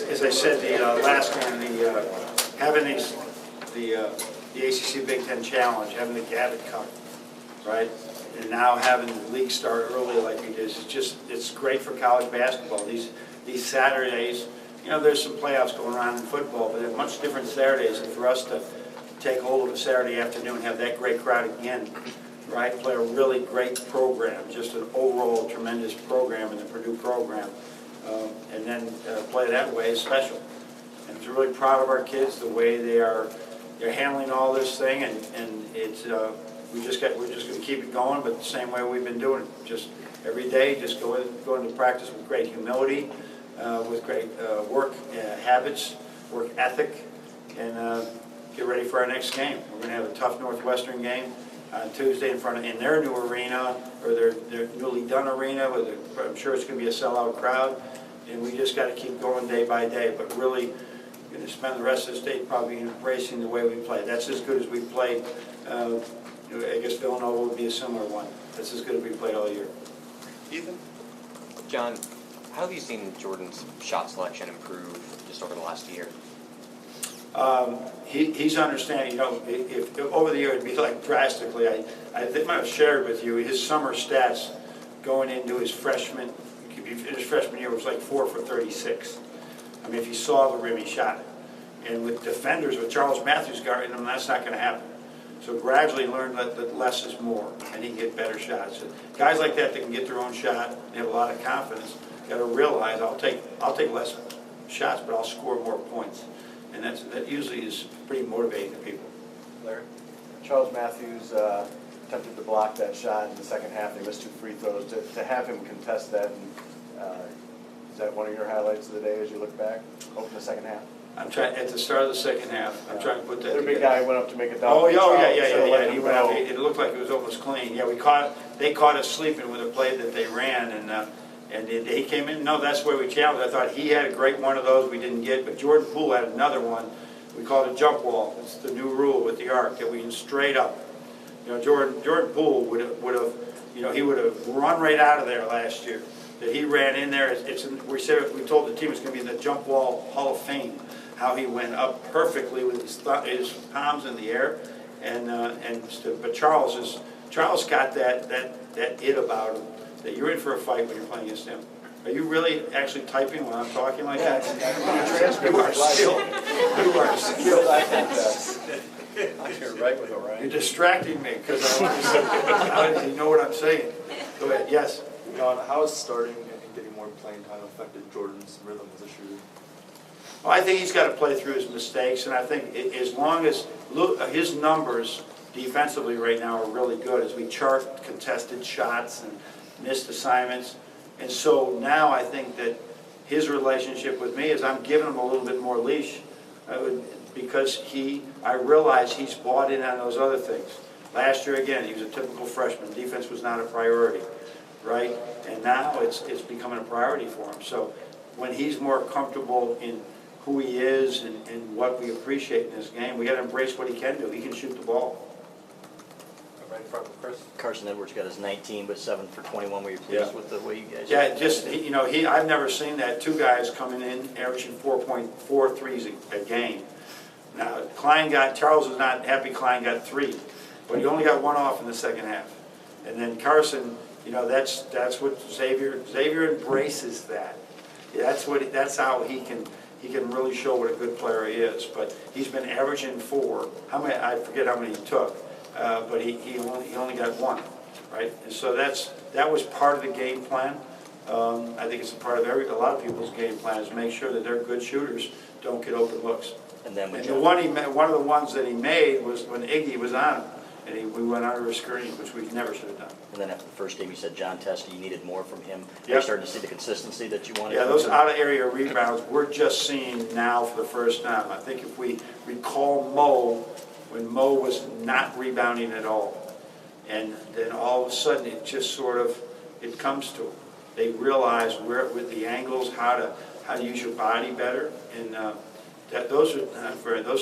as I said, the last game, having the ACC Big Ten Challenge, having the Gavitt Cup, right, and now having the league start early like we did, it's great for college basketball. These Saturdays, you know, there's some playoffs going on in football, but they're much different Saturdays, and for us to take hold of a Saturday afternoon and have that great crowd again, right, play a really great program, just an overall tremendous program in the Purdue program, and then play that way is special. And I'm really proud of our kids, the way they're handling all this thing, and it's we're just going to keep it going, but the same way we've been doing it, just every day, just go into practice with great humility, with great work habits, work ethic, and get ready for our next game. We're going to have a tough Northwestern game on Tuesday in their new arena, or their newly done arena. I'm sure it's going to be a sellout crowd, and we just got to keep going day by day. But really, we're going to spend the rest of the state probably embracing the way we play. That's as good as we played. I guess Villanova would be a similar one. That's as good as we played all year. Ethan? John, how have you seen Jordan's shot selection improve just over the last year? He's understanding, you know, if over the year it'd be like drastically. I think I've shared with you his summer stats going into his freshman year was like 4 for 36. I mean, if you saw the rim, he shot it. And with defenders, with Charles Matthews guarding him, that's not going to happen. So gradually learn that less is more, and he can get better shots. And guys like that can get their own shot, they have a lot of confidence. Got to realize I'll take less shots, but I'll score more points. And that usually is pretty motivating to people. Larry? Charles Matthews attempted to block that shot in the second half. They missed 2 free throws. To have him contest that, is that one of your highlights of the day as you look back? Open the second half? I'm trying at the start of the second half. I'm trying to put that. The big guy went up to make a dunk. Oh yeah. He went out. It looked like it was almost clean. Yeah, they caught us sleeping with a play that they ran, and he came in. No, that's where we challenged. I thought he had a great one of those we didn't get, but Jordan Poole had another one. We called it jump wall. It's the new rule with the arc that we can straight up. You know, Jordan Poole would have, you know, he would have run right out of there last year. That he ran in there. We told the team it's going to be in the jump wall Hall of Fame. How he went up perfectly with his palms in the air, but Charles got that it about him that you're in for a fight when you're playing against him. Are you really actually typing when I'm talking like that? You are skilled. You are skilled. You're right with Orion. You're distracting me because I want to know what I'm saying. Go ahead. Yes. John, how has starting and getting more playing time affected Jordan's rhythm as a shooter? Well, I think he's got to play through his mistakes, and I think as long as his numbers defensively right now are really good, as we chart contested shots and missed assignments, and so now I think that his relationship with me is I'm giving him a little bit more leash, because I realize he's bought in on those other things. Last year again, he was a typical freshman. Defense was not a priority, right? And now it's becoming a priority for him. So when he's more comfortable in who he is and what we appreciate in this game, we got to embrace what he can do. He can shoot the ball. Right in front of Chris. Carson Edwards got his 19, but 7 for 21. Were you pleased with the way you guys? Yeah, just you know, I've never seen that. 2 guys coming in averaging 4.4 threes a game. Now Charles is not happy. Klein got 3, but he only got 1 off in the second half. And then Carson, you know, that's what Xavier embraces that. That's how he can really show what a good player he is. But he's been averaging 4. I forget how many he took, but he only got 1, right? And so that was part of the game plan. I think it's a part of a lot of people's game plan is make sure that their good shooters don't get open looks. And then one of the ones that he made was when Iggy was on him, and we went under a screen, which we never should have done. And then after the first game, you said John Testa, you needed more from him. Yep. You're starting to see the consistency that you wanted. Yeah, those out-of-area rebounds we're just seeing now for the first time. I think if we recall when Mo was not rebounding at all, and then all of a sudden it just sort of comes to them. They realize where with the angles how to use your body better, and those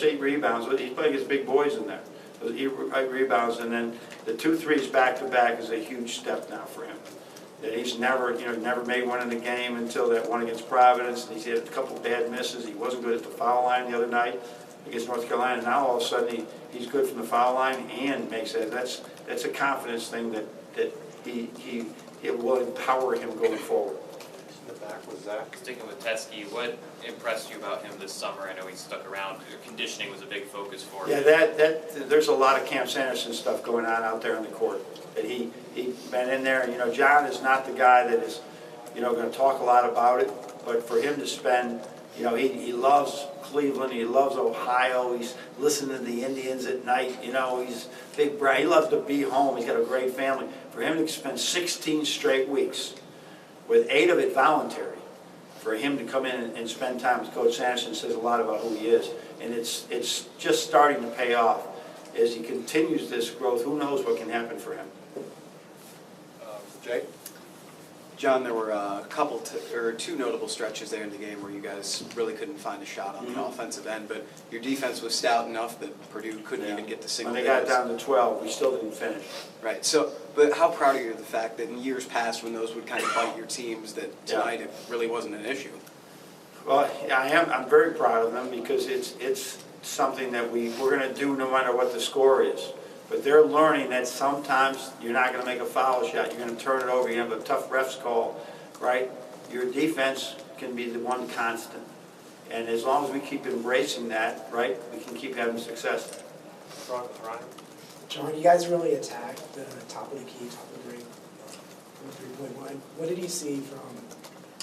8 rebounds. He's playing against big boys in there. Those 8 rebounds, and then the 2 threes back to back is a huge step now for him. that he's never, never made one in the game until that one against Providence. And he's had a couple bad misses. He wasn't good at the foul line the other night against North Carolina. Now all of a sudden he's good from the foul line and makes that. That's a confidence thing that it will empower him going forward. In the back was Zach. Sticking with Teskey, what impressed you about him this summer? I know he stuck around. Conditioning was a big focus for him. Yeah, there's a lot of Camp Sanderson stuff going on out there on the court. That he been in there. John is not the guy that is, going to talk a lot about it. But for him to spend, he loves Cleveland. He loves Ohio. He's listening to the Indians at night. He's big Brian. He loves to be home. He's got a great family. For him to spend 16 straight weeks, with 8 of it voluntary, for him to come in and spend time with Coach Sanderson says a lot about who he is. And it's just starting to pay off. As he continues this growth, who knows what can happen for him. Jay? John, there were two notable stretches there in the game where you guys really couldn't find a shot on the offensive end, but your defense was stout enough that Purdue couldn't even get to single When they got down to 12, we still didn't finish. Right. So, but how proud are you of the fact that in years past when those would kind of bite your teams, that tonight it really wasn't an issue? Well, I am. I'm very proud of them because it's something that we're going to do no matter what the score is. But they're learning that sometimes you're not going to make a foul shot. You're going to turn it over. You have a tough refs call, right? Your defense can be the one constant. And as long as we keep embracing that, right, we can keep having success. Ryan? John, you guys really attacked the top of the key, top of the ring, from the three-point line. What did you see from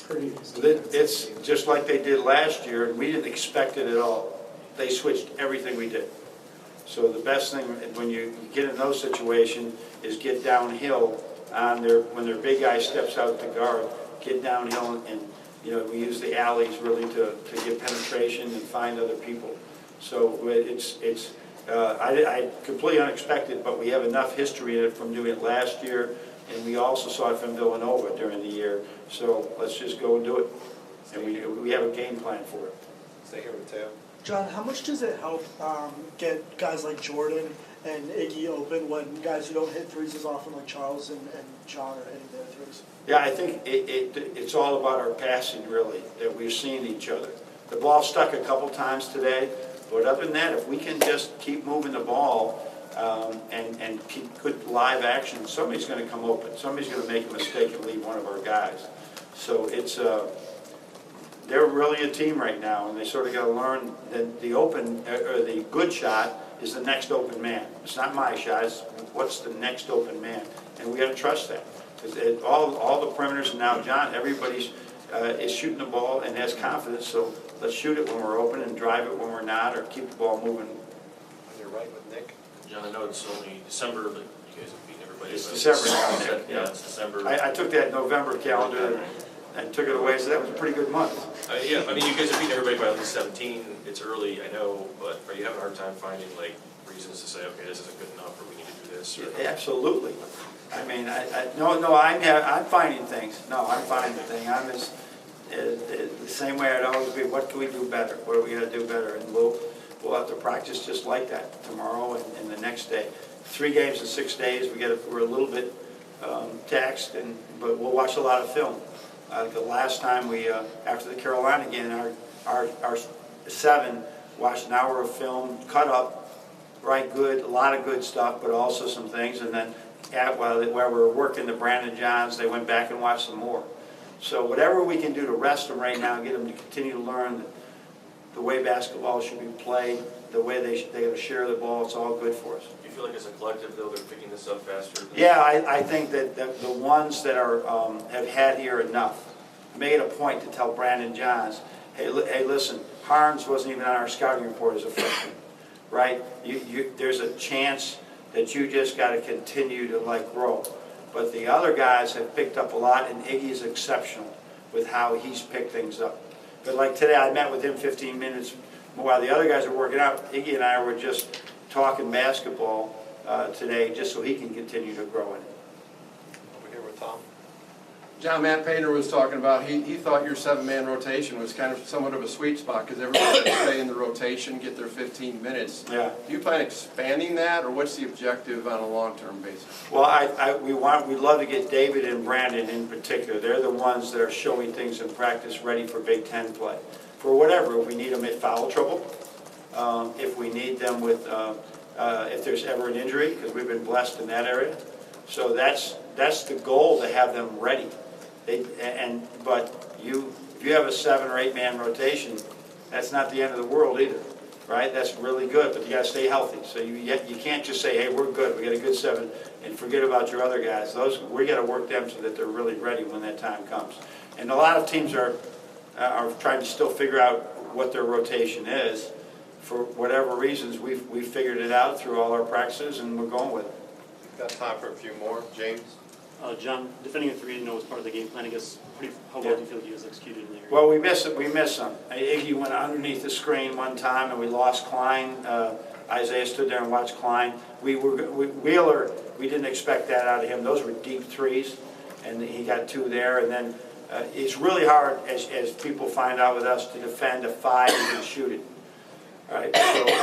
Purdue's defense? It's just like they did last year, and we didn't expect it at all. They switched everything we did. So the best thing when you get in those situations is get downhill on when their big guy steps out to guard, get downhill and we use the alleys really to get penetration and find other people. So it's I completely unexpected, but we have enough history in it from doing it last year, and we also saw it from Villanova during the year. So let's just go and do it, and we have a game plan for it. Stay here with Teo. John, how much does it help get guys like Jordan and Iggy open when guys who don't hit threes as often like Charles and John are hitting their threes? Yeah, I think it's all about our passing, really, that we've seen each other. The ball stuck a couple times today, but other than that, if we can just keep moving the ball and keep good live action, somebody's going to come open. Somebody's going to make a mistake and leave one of our guys. So they're really a team right now, and they sort of got to learn that the good shot is the next open man. It's not my shot, it's what's the next open man. And we got to trust that. Because all the perimeters, and now John, everybody's is shooting the ball and has confidence, so let's shoot it when we're open and drive it when we're not, or keep the ball moving. On your right with Nick. John, I know it's only December, but you guys have beaten everybody. It's December now. Yeah, it's December. I took that November calendar and took it away, so that was a pretty good month. Yeah, I mean, you guys have beaten everybody by at least 17. It's early, I know, but are you having a hard time finding reasons to say, okay, this isn't good enough, or we need to do this? Or... Yeah, absolutely. I mean, I'm finding things. No, I'm finding the thing. I'm the same way I'd always be. What can we do better? What are we going to do better? And we'll have to practice just like that tomorrow and the next day. 3 games in 6 days. We're a little bit taxed, but we'll watch a lot of film. The last time after the Carolina game, our 7 watched an hour of film, cut up, right, good, a lot of good stuff, but also some things, and then while we were working the Brandon Johns, they went back and watched some more. So whatever we can do to rest them right now, get them to continue to learn the way basketball should be played, the way they got to share the ball, it's all good for us. Do you feel like as a collective, though, they're picking this up faster? Yeah, I think that the ones that have had here enough made a point to tell Brandon Johns, hey, listen, Harms wasn't even on our scouting report as a freshman, right? There's a chance that you just got to continue to grow. But the other guys have picked up a lot, and Iggy's exceptional with how he's picked things up. But like today, I met with him 15 minutes while the other guys are working out. Iggy and I were just talking basketball today, just so he can continue to grow in it. Over here with Tom. John, Matt Painter was talking about, he thought your 7-man rotation was kind of somewhat of a sweet spot because everybody would stay in the rotation, get their 15 minutes. Yeah. Do you plan expanding that, or what's the objective on a long-term basis? Well, we'd love to get David and Brandon in particular. They're the ones that are showing things in practice ready for Big Ten play. For whatever, if we need them at foul trouble, if we need them with, if there's ever an injury, because we've been blessed in that area. So that's the goal, to have them ready. But if you have a 7 or 8 man rotation, that's not the end of the world either, right? That's really good, but you got to stay healthy. So you can't just say, hey, we're good, we got a good 7, and forget about your other guys. We got to work them so that they're really ready when that time comes. And a lot of teams are trying to still figure out what their rotation is. For whatever reasons, we've figured it out through all our practices, and we're going with it. Got time for a few more. James? John, defending a 3 was part of the game plan. I guess, how well do you feel like you guys executed in there? Well, we missed some. Iggy went underneath the screen one time, and we lost Klein. Isaiah stood there and watched Klein. Wheeler, we didn't expect that out of him. Those were deep threes, and he got 2 there. And then it's really hard, as people find out with us, to defend a 5 and shoot it. Right,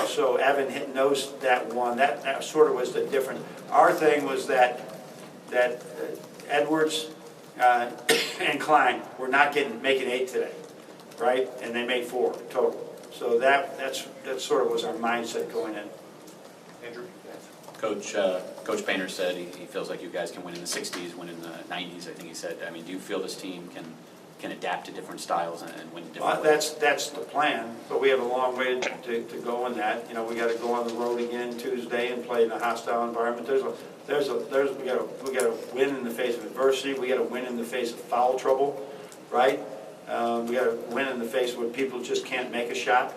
so Evan knows that one. That sort of was the difference. Our thing was that Edwards and Klein were not making 8 today, right? And they made 4 total. So that sort of was our mindset going in. Andrew? Coach Painter said he feels like you guys can win in the 60s, win in the 90s. I think he said. I mean, do you feel this team can adapt to different styles and win different ways? That's the plan, but we have a long way to go in that. You know, we got to go on the road again Tuesday and play in a hostile environment. We got to win in the face of adversity. We got to win in the face of foul trouble, right? We got to win in the face where people just can't make a shot,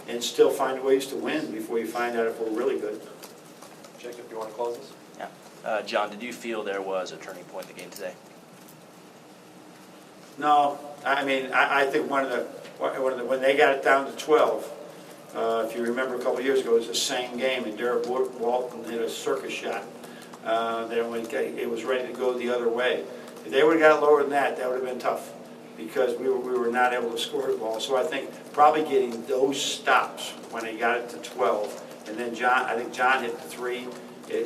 and still find ways to win before you find out if we're really good. Jacob, you want to close this? Yeah. John, did you feel there was a turning point in the game today? No, I mean, I think when they got it down to 12, if you remember a couple of years ago, it was the same game, and Derek Walton hit a circus shot. It was ready to go the other way. If they would have got lower than that, that would have been tough, because we were not able to score the ball. So I think probably getting those stops when they got it to 12, and then I think John hit the 3.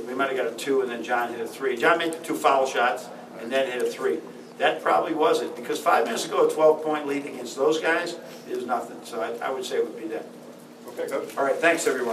We might have got a 2, and then John hit a 3. John made the 2 foul shots, and then hit a 3. That probably was it, because 5 minutes ago, a 12-point lead against those guys is nothing. So I would say it would be that. Okay, Coach. All right, thanks, everyone.